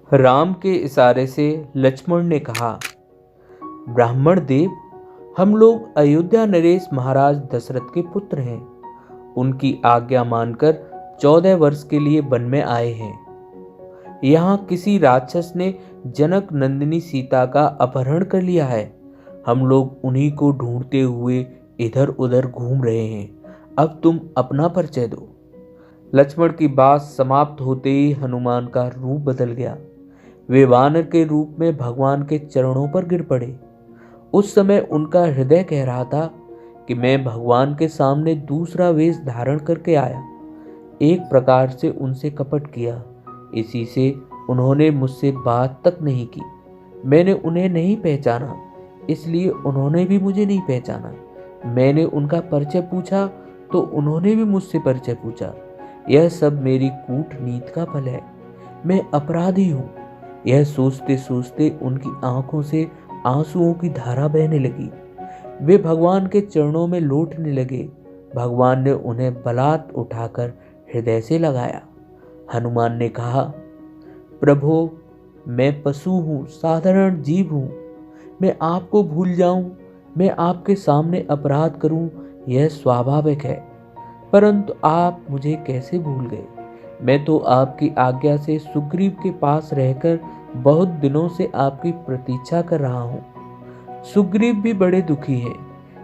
राम के इशारे से लक्ष्मण ने कहा, ब्राह्मण देव, हम लोग अयोध्या नरेश महाराज दशरथ के पुत्र हैं। उनकी आज्ञा मानकर 14 वर्ष के लिए वन में आए हैं। यहाँ किसी राक्षस ने जनक नंदिनी सीता का अपहरण कर लिया है। हम लोग उन्हीं को ढूंढते हुए इधर उधर घूम रहे हैं। अब तुम अपना परिचय दो। लक्ष्मण की बात समाप्त होते ही हनुमान का रूप बदल गया। वे वानर के रूप में भगवान के चरणों पर गिर पड़े। उस समय उनका हृदय कह रहा था कि मैं भगवान के सामने दूसरा वेश धारण करके आया। एक प्रकार से उनसे कपट किया। इसी से उन्होंने मुझसे बात तक नहीं की। मैंने उन्हें नहीं पहचाना, इसलिए उन्होंने भी मुझे नहीं पहचाना। मैंने उनका परिचय पूछा तो उन्होंने भी मुझसे परिचय पूछा। यह सब मेरी कूटनीति का फल है। मैं अपराधी हूँ। यह सोचते सोचते उनकी आंखों से आंसुओं की धारा बहने लगी। वे भगवान के चरणों में लौटने लगे। भगवान ने उन्हें बलात् उठाकर हृदय से लगाया। हनुमान ने कहा, प्रभु, मैं पशु हूँ, साधारण जीव हूँ। मैं आपको भूल जाऊं, मैं आपके सामने अपराध करूं, यह स्वाभाविक है। परंतु आप मुझे कैसे भूल गए? मैं तो आपकी आज्ञा से सुग्रीव के पास रहकर बहुत दिनों से आपकी प्रतीक्षा कर रहा हूँ। सुग्रीव भी बड़े दुखी हैं।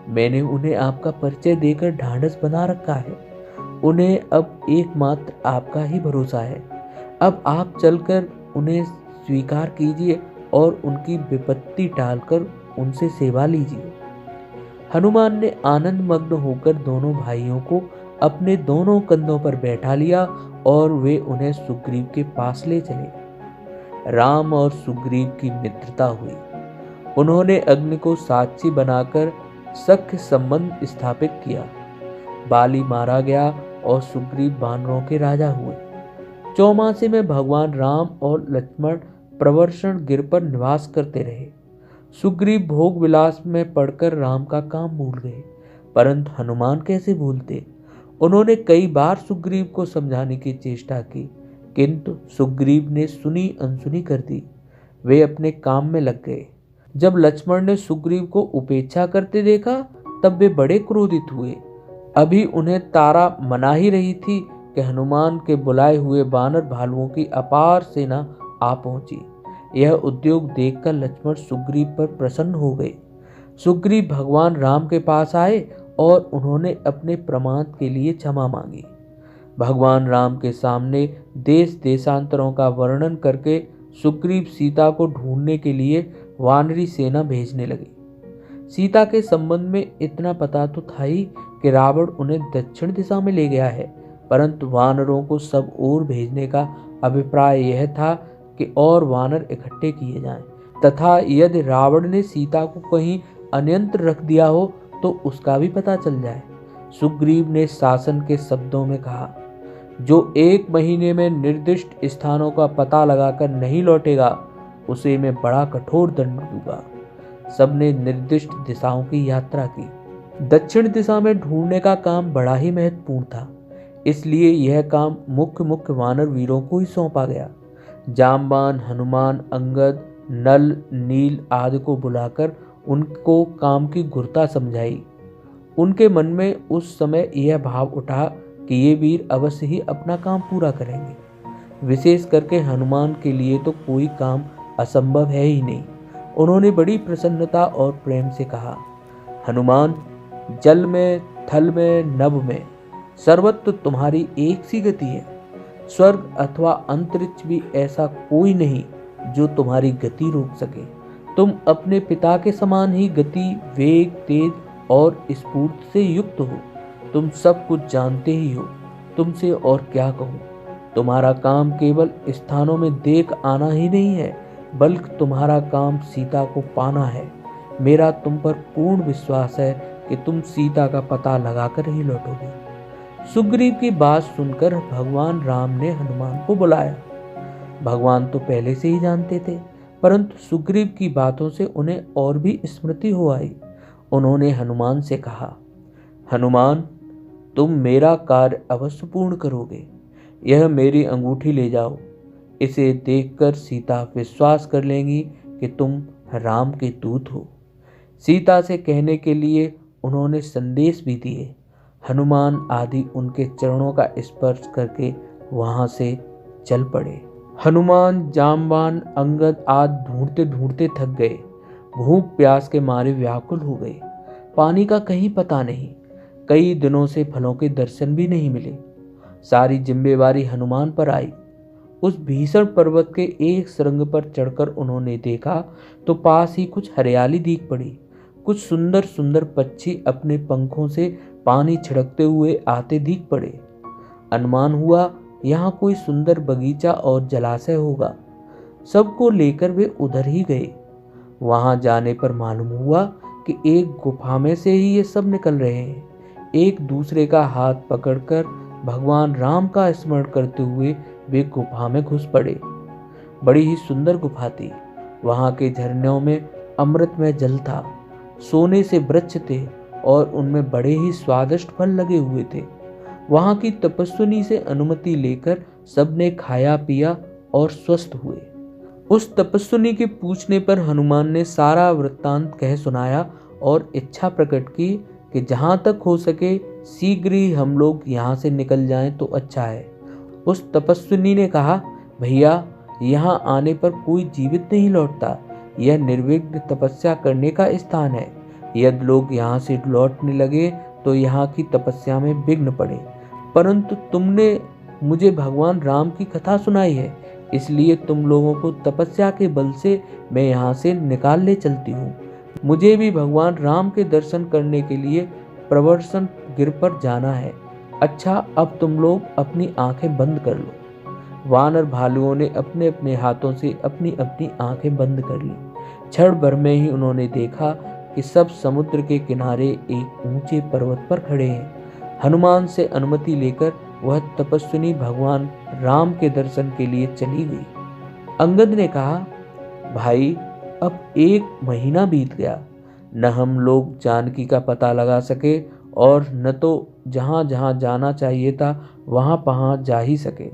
मैंने उन्हें आपका परिचय देकर ढांढस बना रखा है। उन्हें अब एकमात्र आपका ही भरोसा है। अब आप चलकर उन्हें स्वीकार कीजिए और उनकी विपत्ति टालकर उनसे सेवा लीजिए। हनुमान ने आनंद मग्न होकर दोनों भाइयों को अपने दोनों कंधों पर बैठा लिया और वे उन्हें सुग्रीव के पास ले चले। राम और सुग्रीव की मित्रता हुई। उन्होंने अग्नि को साक्षी बनाकर सख्य संबंध स्थापित किया। बाली मारा गया और सुग्रीव वानरों के राजा हुए। चौमासे में भगवान राम और लक्ष्मण प्रवर्षण गिर पर निवास करते रहे। सुग्रीव भोग विलास में पड़कर राम का काम भूल गए, परंतु हनुमान कैसे भूलते। उन्होंने कई बार सुग्रीव को समझाने की चेष्टा की, किंतु सुग्रीव ने सुनी अनसुनी कर दी। वे अपने काम में लग गए। जब लक्ष्मण ने सुग्रीव को उपेक्षा करते देखा, तब वे बड़े क्रोधित हुए। अभी उन्हें तारा मना ही रही थी कि हनुमान के बुलाए हुए वानर भालुओं की अपार सेना आ पहुंची। यह उद्योग देखकर लक्ष्मण सुग्रीव पर प्रसन्न हो गए। सुग्रीव भगवान राम के पास आए और उन्होंने अपने प्रमाद के लिए क्षमा मांगी। भगवान राम के सामने देश देशांतरों का वर्णन करके सुग्रीव सीता को ढूंढने के लिए वानरी सेना भेजने लगे। सीता के संबंध में इतना पता तो था ही कि रावण उन्हें दक्षिण दिशा में ले गया है, परंतु वानरों को सब ओर भेजने का अभिप्राय यह था कि और वानर इकट्ठे किए जाएं, तथा यदि रावण ने सीता को कहीं अन्यत्र रख दिया हो तो उसका भी पता चल जाए। सुग्रीव ने शासन के शब्दों में कहा, जो 1 महीने में निर्दिष्ट स्थानों का पता लगाकर नहीं लौटेगा, उसे मैं बड़ा कठोर दंड दूंगा। सबने निर्दिष्ट दिशाओं की यात्रा की। दक्षिण दिशा में ढूंढने का काम बड़ा ही महत्वपूर्ण था, इसलिए यह काम मुख्य वानर वीरों को ही सौंपा गया। जामवान, हनुमान, अंगद, नल, नील आदि को बुलाकर उनको काम की गुरता समझाई। उनके मन में उस समय यह भाव उठा कि ये वीर अवश्य ही अपना काम पूरा करेंगे। विशेष करके हनुमान के लिए तो कोई काम असंभव है ही नहीं। उन्होंने बड़ी प्रसन्नता और प्रेम से कहा, हनुमान, जल में, थल में, नभ में सर्वत्र तुम्हारी एक सी गति है। स्वर्ग अथवा अंतरिक्ष भी ऐसा कोई नहीं जो तुम्हारी गति रोक सके। तुम अपने पिता के समान ही गति, वेग, तेज और स्फूर्ति से युक्त हो। तुम सब कुछ जानते ही हो। तुमसे और क्या कहूँ। तुम्हारा काम केवल स्थानों में देख आना ही नहीं है, बल्कि तुम्हारा काम सीता को पाना है। मेरा तुम पर पूर्ण विश्वास है कि तुम सीता का पता लगाकर ही लौटोगे। सुग्रीव की बात सुनकर भगवान राम ने हनुमान को बुलाया। भगवान तो पहले से ही जानते थे, परंतु सुग्रीव की बातों से उन्हें और भी स्मृति हो आई। उन्होंने हनुमान से कहा, हनुमान, तुम मेरा कार्य अवश्य पूर्ण करोगे। यह मेरी अंगूठी ले जाओ। इसे देखकर सीता विश्वास कर लेंगी कि तुम राम के दूत हो। सीता से कहने के लिए उन्होंने संदेश भी दिए। हनुमान आदि उनके चरणों का स्पर्श करके वहां से चल पड़े। हनुमान, जामवान, अंगद आदि ढूंढते ढूंढते थक गए। भूख प्यास के मारे व्याकुल हो गए। पानी का कहीं पता नहीं। कई दिनों से फलों के दर्शन भी नहीं मिले। सारी जिम्मेवारी हनुमान पर आई। उस भीषण पर्वत के एक सुरंग पर चढ़कर उन्होंने देखा तो पास ही कुछ हरियाली दिख पड़ी। कुछ सुंदर सुंदर पक्षी अपने पंखों से पानी छिड़कते हुए आते दिख पड़े। अनुमान हुआ यहाँ कोई सुंदर बगीचा और जलाशय होगा। सबको लेकर वे उधर ही गए। वहां जाने पर मालूम हुआ कि एक गुफा में से ही ये सब निकल रहे हैं। एक दूसरे का हाथ पकड़कर भगवान राम का स्मरण करते हुए वे गुफा में घुस पड़े। बड़ी ही सुंदर गुफा थी। वहां के झरनों में अमृतमय जल था। सोने से वृक्ष थे और उनमें बड़े ही स्वादिष्ट फल लगे हुए थे। वहां की तपस्विनी से अनुमति लेकर सबने खाया पिया और स्वस्थ हुए। उस तपस्विनी के पूछने पर हनुमान ने सारा वृत्तांत कह सुनाया और इच्छा प्रकट की कि जहां तक हो सके शीघ्र ही हम लोग यहाँ से निकल जाएं तो अच्छा है। उस तपस्विनी ने कहा, भैया, यहाँ आने पर कोई जीवित नहीं लौटता। यह निर्विघ्न तपस्या करने का स्थान है। यदि लोग यहाँ से लौटने लगे तो यहाँ की तपस्या में विघ्न पड़े। परंतु तुमने मुझे भगवान राम की कथा सुनाई है, इसलिए तुम लोगों को तपस्या के बल से मैं यहाँ से निकाल ले चलती हूँ। मुझे भी भगवान राम के दर्शन करने के लिए प्रवर्षण गिर पर जाना है। अच्छा, अब तुम लोग अपनी आंखें बंद कर लो। वानर भालुओं ने अपने अपने हाथों से अपनी अपनी आंखें बंद कर ली। क्षण भर में ही उन्होंने देखा कि सब समुद्र के किनारे एक ऊंचे पर्वत पर खड़े हैं। हनुमान से अनुमति लेकर वह तपस्विनी भगवान राम के दर्शन के लिए चली गई। अंगद ने कहा, भाई, अब 1 महीना बीत गया। न हम लोग जानकी का पता लगा सके और न तो जहां जहां जाना चाहिए था वहां पहुंच जा ही सके।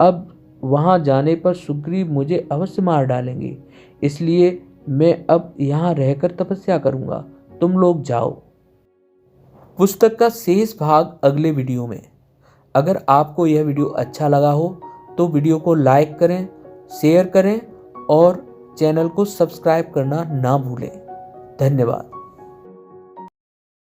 अब वहां जाने पर सुग्रीव मुझे अवश्य मार डालेंगे, इसलिए मैं अब यहाँ रहकर तपस्या करूंगा। तुम लोग जाओ। पुस्तक का शेष भाग अगले वीडियो में। अगर आपको यह वीडियो अच्छा लगा हो तो वीडियो को लाइक करें, शेयर करें और चैनल को सब्सक्राइब करना ना भूलें। धन्यवाद।